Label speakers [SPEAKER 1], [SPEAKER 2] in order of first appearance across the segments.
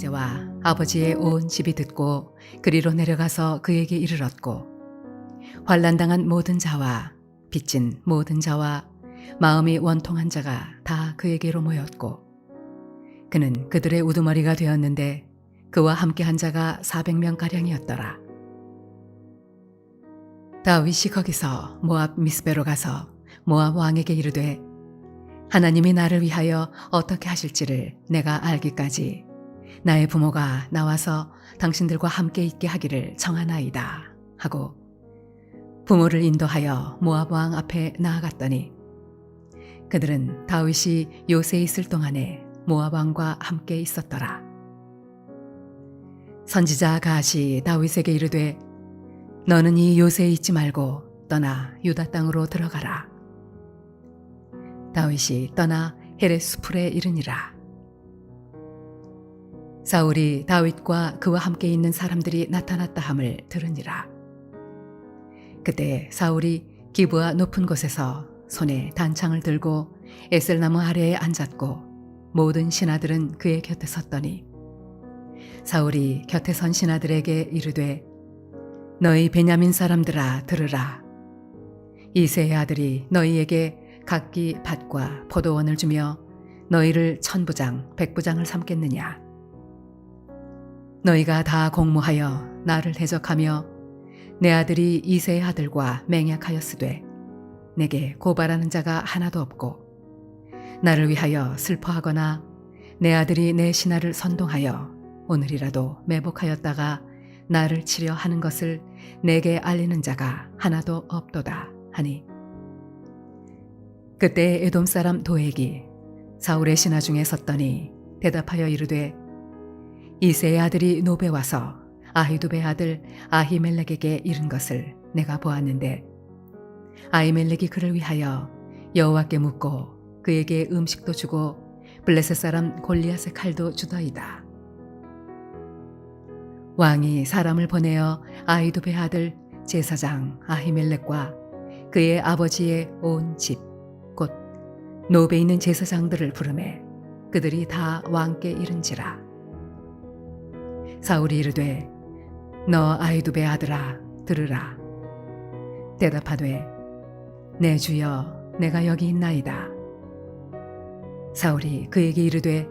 [SPEAKER 1] 형제와 아버지의 온 집이 듣고 그리로 내려가서 그에게 이르렀고 환난당한 모든 자와 빚진 모든 자와 마음이 원통한 자가 다 그에게로 모였고 그는 그들의 우두머리가 되었는데 그와 함께한 자가 400명가량이었더라. 다윗이 거기서 모압 미스베로 가서 모압 왕에게 이르되 하나님이 나를 위하여 어떻게 하실지를 내가 알기까지 나의 부모가 나와서 당신들과 함께 있게 하기를 청하나이다 하고 부모를 인도하여 모압 왕 앞에 나아갔더니 그들은 다윗이 요새에 있을 동안에 모압 왕과 함께 있었더라. 선지자 갓이 다윗에게 이르되 너는 이 요새에 있지 말고 떠나 유다 땅으로 들어가라. 다윗이 떠나 헤레스풀에 이르니라. 사울이 다윗과 그와 함께 있는 사람들이 나타났다 함을 들으니라. 그때 사울이 기브아 높은 곳에서 손에 단창을 들고 에셀나무 아래에 앉았고 모든 신하들은 그의 곁에 섰더니 사울이 곁에 선 신하들에게 이르되 너희 베냐민 사람들아 들으라. 이새의 아들이 너희에게 각기 밭과 포도원을 주며 너희를 1000부장 100부장을 삼겠느냐. 너희가 다 공모하여 나를 대적하며 내 아들이 이새의 아들과 맹약하였으되 내게 고발하는 자가 하나도 없고 나를 위하여 슬퍼하거나 내 아들이 내 신하를 선동하여 오늘이라도 매복하였다가 나를 치려 하는 것을 내게 알리는 자가 하나도 없도다 하니 그때 에돔 사람 도액이 사울의 신하 중에 섰더니 대답하여 이르되 이새의 아들이 노베 와서 아히두베 아들 아히멜렉에게 이른 것을 내가 보았는데 아히멜렉이 그를 위하여 여호와께 묻고 그에게 음식도 주고 블레셋 사람 골리앗의 칼도 주더이다. 왕이 사람을 보내어 아히두베 아들 제사장 아히멜렉과 그의 아버지의 온 집 곧 노베에 있는 제사장들을 부르매 그들이 다 왕께 이른지라. 사울이 이르되 너 아히두베 아들아 들으라. 대답하되 내 주여 내가 여기 있나이다. 사울이 그에게 이르되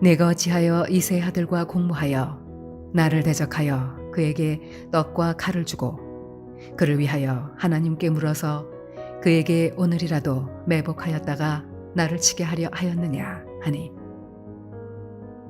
[SPEAKER 1] 내가 어찌하여 이새의 아들과 공모하여 나를 대적하여 그에게 떡과 칼을 주고 그를 위하여 하나님께 물어서 그에게 오늘이라도 매복하였다가 나를 치게 하려 하였느냐 하니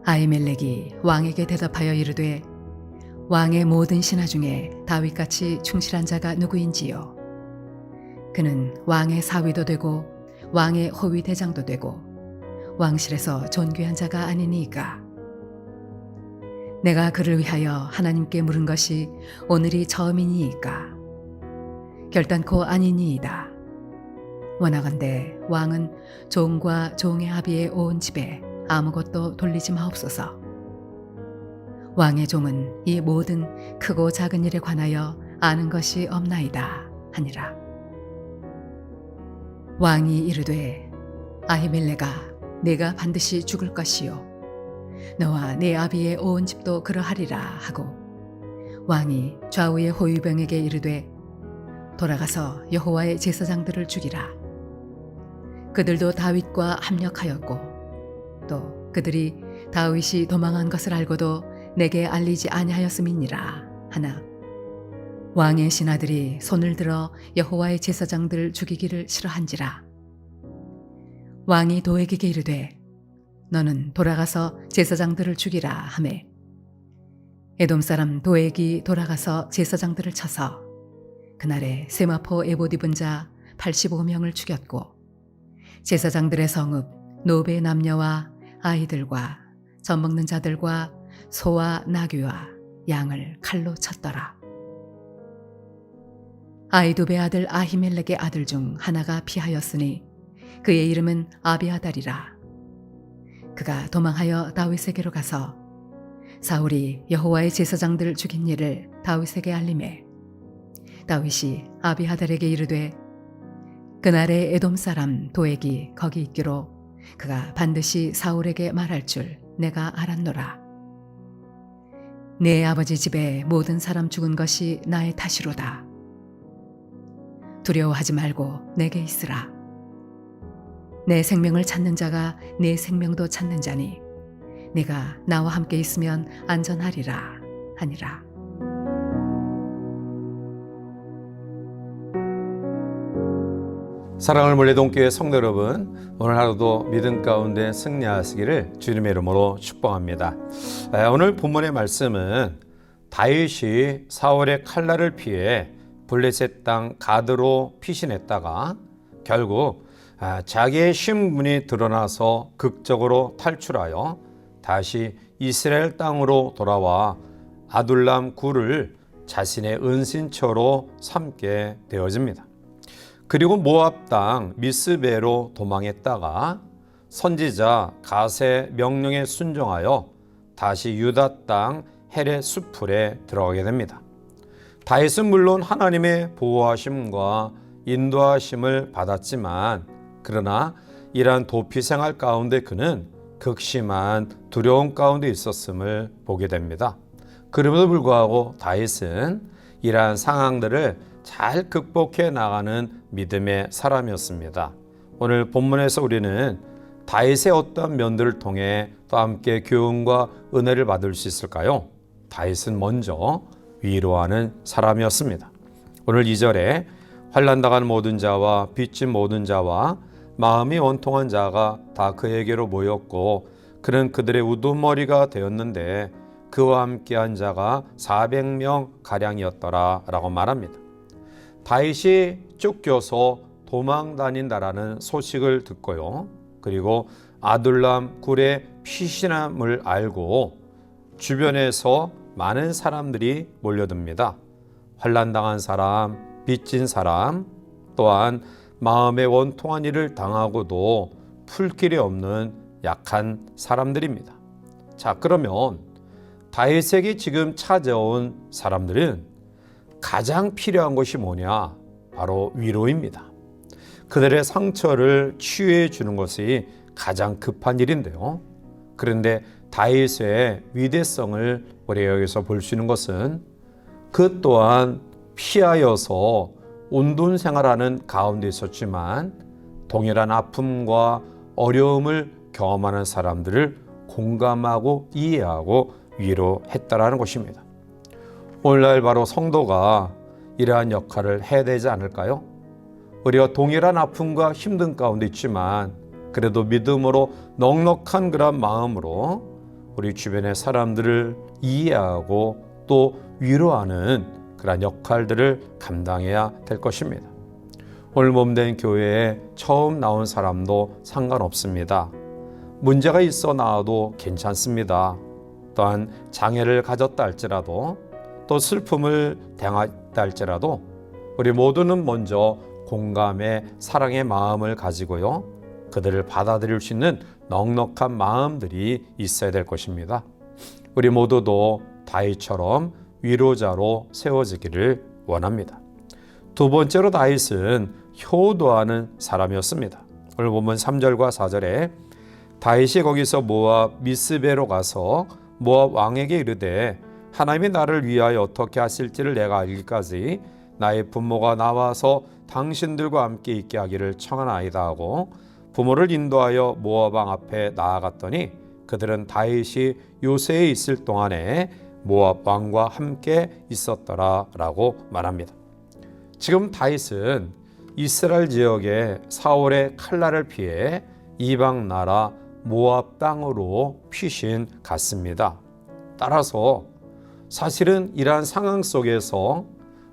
[SPEAKER 1] 아히멜렉이 왕에게 대답하여 이르되 왕의 모든 신하 중에 다윗같이 충실한 자가 누구인지요. 그는 왕의 사위도 되고 왕의 호위 대장도 되고 왕실에서 존귀한 자가 아니니까. 내가 그를 위하여 하나님께 물은 것이 오늘이 처음이니이까. 결단코 아니니이다. 원하건대 왕은 종과 종의 합의에 온 집에 아무것도 돌리지 마옵소서. 왕의 종은 이 모든 크고 작은 일에 관하여 아는 것이 없나이다 하니라. 왕이 이르되 아히멜렉아 네가 반드시 죽을 것이요 너와 네 아비의 온 집도 그러하리라 하고 왕이 좌우의 호위병에게 이르되 돌아가서 여호와의 제사장들을 죽이라. 그들도 다윗과 합력하였고 또 그들이 다윗이 도망한 것을 알고도 내게 알리지 아니하였음이니라 하나 왕의 신하들이 손을 들어 여호와의 제사장들을 죽이기를 싫어한지라. 왕이 도액에게 이르되 너는 돌아가서 제사장들을 죽이라 하매 에돔 사람 도액이 돌아가서 제사장들을 쳐서 그날에 세마포 에봇 입은 자 85명을 죽였고 제사장들의 성읍 노베 남녀와 아이들과 젖 먹는 자들과 소와 나귀와 양을 칼로 쳤더라. 아히두베 아들 아히멜렉의 아들 중 하나가 피하였으니 그의 이름은 아비아달이라. 그가 도망하여 다윗에게로 가서 사울이 여호와의 제사장들을 죽인 일을 다윗에게 알리매 다윗이 아비아달에게 이르되 그날에 에돔 사람 도액이 거기 있기로 그가 반드시 사울에게 말할 줄 내가 알았노라. 내 아버지 집에 모든 사람 죽은 것이 나의 탓이로다. 두려워하지 말고 내게 있으라. 내 생명을 찾는 자가 내 생명도 찾는 자니 네가 나와 함께 있으면 안전하리라 하니라.
[SPEAKER 2] 사랑을 물레동교회 성도 여러분, 오늘 하루도 믿음 가운데 승리하시기를 주님의 이름으로 축복합니다. 오늘 본문의 말씀은 다윗이 사울의 칼날을 피해 블레셋 땅 가드로 피신했다가 결국 자기의 신분이 드러나서 극적으로 탈출하여 다시 이스라엘 땅으로 돌아와 아둘람 굴을 자신의 은신처로 삼게 되어집니다. 그리고 모압 땅 미스베로 도망했다가 선지자 갓의 명령에 순종하여 다시 유다 땅 헬의 수풀에 들어가게 됩니다. 다윗은 물론 하나님의 보호하심과 인도하심을 받았지만 그러나 이러한 도피 생활 가운데 그는 극심한 두려움 가운데 있었음을 보게 됩니다. 그럼에도 불구하고 다윗은 이러한 상황들을 잘 극복해 나가는 믿음의 사람이었습니다. 오늘 본문에서 우리는 다윗의 어떤 면들을 통해 또 함께 교훈과 은혜를 받을 수 있을까요? 다윗은 먼저 위로하는 사람이었습니다. 오늘 2절에 환난당한 모든 자와 빚진 모든 자와 마음이 원통한 자가 다 그에게로 모였고 그는 그들의 우두머리가 되었는데 그와 함께한 자가 400명 가량이었더라 라고 말합니다. 다윗이 쫓겨서 도망 다닌다라는 소식을 듣고요. 그리고 아둘람 굴의 피신함을 알고 주변에서 많은 사람들이 몰려듭니다. 환난당한 사람, 빚진 사람, 또한 마음의 원통한 일을 당하고도 풀 길이 없는 약한 사람들입니다. 자, 그러면 다윗에게 지금 찾아온 사람들은 가장 필요한 것이 뭐냐? 바로 위로입니다. 그들의 상처를 치유해 주는 것이 가장 급한 일인데요. 그런데 다윗의 위대성을 우리가 여기서 볼 수 있는 것은 그 또한 피하여서 온돈 생활하는 가운데 있었지만 동일한 아픔과 어려움을 경험하는 사람들을 공감하고 이해하고 위로했다라는 것입니다. 오늘날 바로 성도가 이러한 역할을 해야 되지 않을까요? 우리가 동일한 아픔과 힘든 가운데 있지만 그래도 믿음으로 넉넉한 그런 마음으로 우리 주변의 사람들을 이해하고 또 위로하는 그런 역할들을 감당해야 될 것입니다. 오늘 몸된 교회에 처음 나온 사람도 상관없습니다. 문제가 있어 나와도 괜찮습니다. 또한 장애를 가졌다 할지라도 또 슬픔을 당했다 할지라도 우리 모두는 먼저 공감의 사랑의 마음을 가지고요. 그들을 받아들일 수 있는 넉넉한 마음들이 있어야 될 것입니다. 우리 모두도 다윗처럼 위로자로 세워지기를 원합니다. 두 번째로 다윗은 효도하는 사람이었습니다. 오늘 보면 3절과 4절에 다윗이 거기서 모압 미스베로 가서 모압 왕에게 이르되 하나님이 나를 위하여 어떻게 하실지를 내가 알기까지 나의 부모가 나와서 당신들과 함께 있게 하기를 청하나이다 하고 부모를 인도하여 모압 왕 앞에 나아갔더니 그들은 다윗이 요새에 있을 동안에 모압 왕과 함께 있었더라 라고 말합니다. 지금 다윗은 이스라엘 지역의 사울의 칼날을 피해 이방 나라 모압 땅으로 피신 갔습니다. 따라서 사실은 이러한 상황 속에서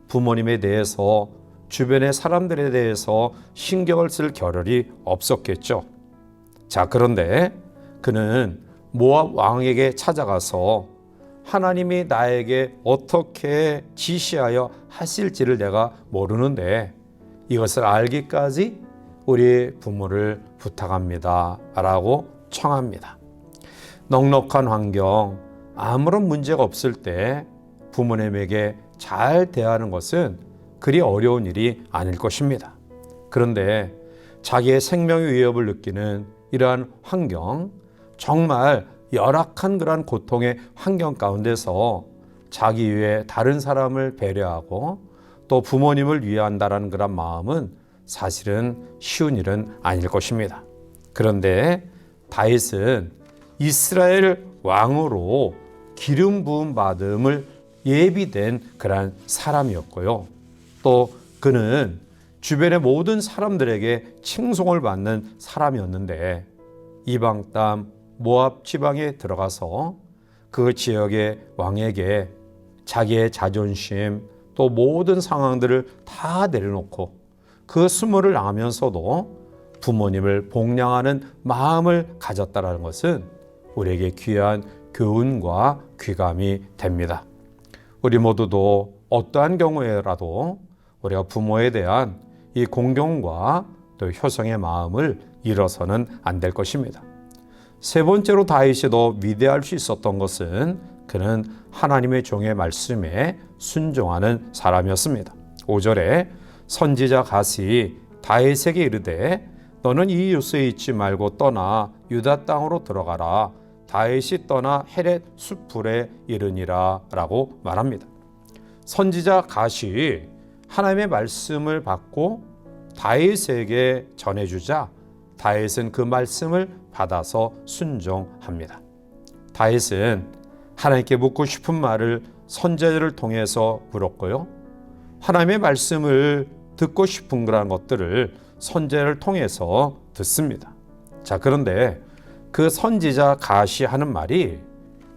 [SPEAKER 2] 부모님에 대해서 주변의 사람들에 대해서 신경을 쓸 겨를이 없었겠죠. 자, 그런데 그는 모압 왕에게 찾아가서 하나님이 나에게 어떻게 지시하여 하실지를 내가 모르는데 이것을 알기까지 우리 부모를 부탁합니다 라고 청합니다. 넉넉한 환경, 아무런 문제가 없을 때 부모님에게 잘 대하는 것은 그리 어려운 일이 아닐 것입니다. 그런데 자기의 생명의 위협을 느끼는 이러한 환경, 정말 열악한 그러한 고통의 환경 가운데서 자기 외에 다른 사람을 배려하고 또 부모님을 위한다라는 그런 마음은 사실은 쉬운 일은 아닐 것입니다. 그런데 다윗은 이스라엘 왕으로 기름 부음 받음을 예비된 그런 사람이었고요. 또 그는 주변의 모든 사람들에게 칭송을 받는 사람이었는데 이방 땅 모압 지방에 들어가서 그 지역의 왕에게 자기의 자존심 또 모든 상황들을 다 내려놓고 그 수모를 당하면서도 부모님을 복양하는 마음을 가졌다는 것은 우리에게 귀한 교훈과 귀감이 됩니다. 우리 모두도 어떠한 경우에라도 우리가 부모에 대한 이 공경과 또 효성의 마음을 잃어서는 안 될 것입니다. 세 번째로 다윗이 더 위대할 수 있었던 것은 그는 하나님의 종의 말씀에 순종하는 사람이었습니다. 5절에 선지자 갓이 다윗에게 이르되 너는 이 요새에 있지 말고 떠나 유다 땅으로 들어가라. 다윗이 떠나 헤렛 숫풀에 이르니라 라고 말합니다. 선지자 갓이 하나님의 말씀을 받고 다윗에게 전해주자 다윗은 그 말씀을 받아서 순종합니다. 다윗은 하나님께 묻고 싶은 말을 선지자를 통해서 물었고요. 하나님의 말씀을 듣고 싶은 그런 것들을 선지자를 통해서 듣습니다. 자, 그런데 그 선지자 갓이 하는 말이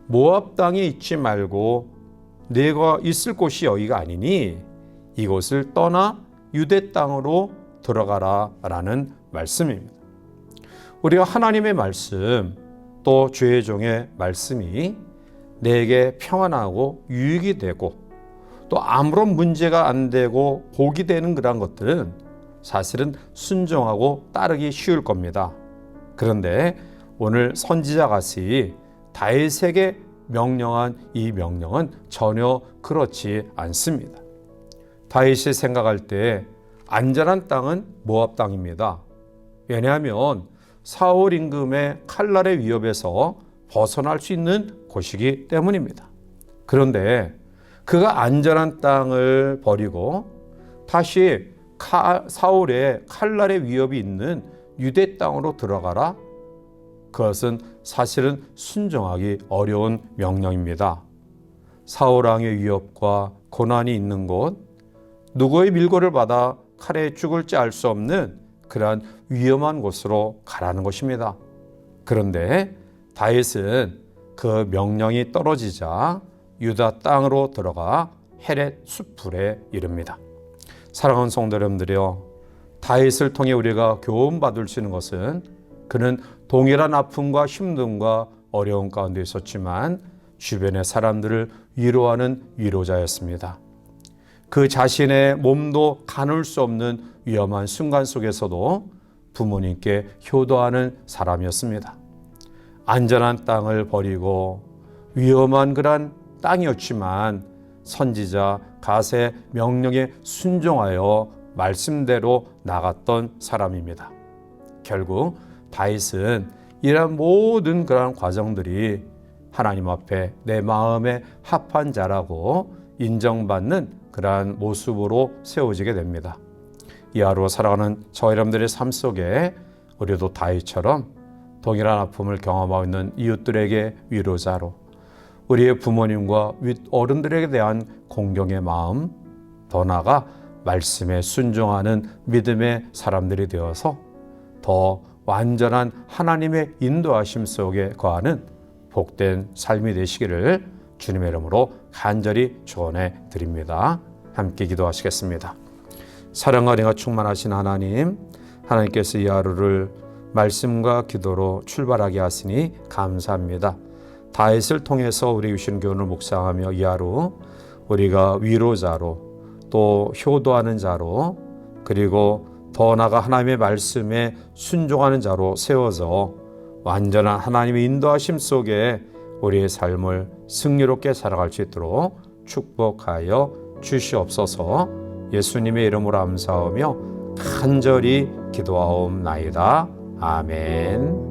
[SPEAKER 2] 모압 땅에 있지 말고 내가 있을 곳이 여기가 아니니 이곳을 떠나 유대 땅으로 들어가라 라는 말씀입니다. 우리가 하나님의 말씀 또 주의 종의 말씀이 내게 평안하고 유익이 되고 또 아무런 문제가 안 되고 복이 되는 그런 것들은 사실은 순종하고 따르기 쉬울 겁니다. 그런데 오늘 선지자 갓이 다윗에게 명령한 이 명령은 전혀 그렇지 않습니다. 다윗이 생각할 때 안전한 땅은 모압 땅입니다. 왜냐하면 사울 임금의 칼날의 위협에서 벗어날 수 있는 곳이기 때문입니다. 그런데 그가 안전한 땅을 버리고 다시 사울의 칼날의 위협이 있는 유대 땅으로 들어가라? 그것은 사실은 순종하기 어려운 명령입니다. 사울 왕의 위협과 고난이 있는 곳, 누구의 밀고를 받아 칼에 죽을지 알 수 없는 그러한 위험한 곳으로 가라는 것입니다. 그런데 다윗은 그 명령이 떨어지자 유다 땅으로 들어가 헤렛 숫풀에 이릅니다. 사랑하는 성도 여러분들이요, 다윗을 통해 우리가 교훈받을 수 있는 것은 그는 동일한 아픔과 힘듦과 어려움 가운데 있었지만 주변의 사람들을 위로하는 위로자였습니다. 그 자신의 몸도 가눌 수 없는 위험한 순간 속에서도 부모님께 효도하는 사람이었습니다. 안전한 땅을 버리고 위험한 그런 땅이었지만 선지자 갓의 명령에 순종하여 말씀대로 나갔던 사람입니다. 결국 다윗은 이러한 모든 그런 과정들이 하나님 앞에 내 마음에 합한 자라고 인정받는 그러한 모습으로 세워지게 됩니다. 이 하루 살아가는 저 여러분들의 삶 속에 우리도 다윗처럼 동일한 아픔을 경험하고 있는 이웃들에게 위로자로, 우리의 부모님과 윗어른들에 대한 공경의 마음, 더 나아가 말씀에 순종하는 믿음의 사람들이 되어서 더 완전한 하나님의 인도하심 속에 거하는 복된 삶이 되시기를 주님의 이름으로 간절히 축원해 드립니다. 함께 기도하시겠습니다. 사랑과 은혜가 충만하신 하나님, 하나님께서 이 하루를 말씀과 기도로 출발하게 하시니 감사합니다. 다윗을 통해서 우리 주신 교훈을 묵상하며 이 하루 우리가 위로자로 또 효도하는 자로, 그리고 더 나아가 하나님의 말씀에 순종하는 자로 세워져 완전한 하나님의 인도하심 속에 우리의 삶을 승리롭게 살아갈 수 있도록 축복하여 주시옵소서. 예수님의 이름으로 감사하며 간절히 기도하옵나이다. 아멘.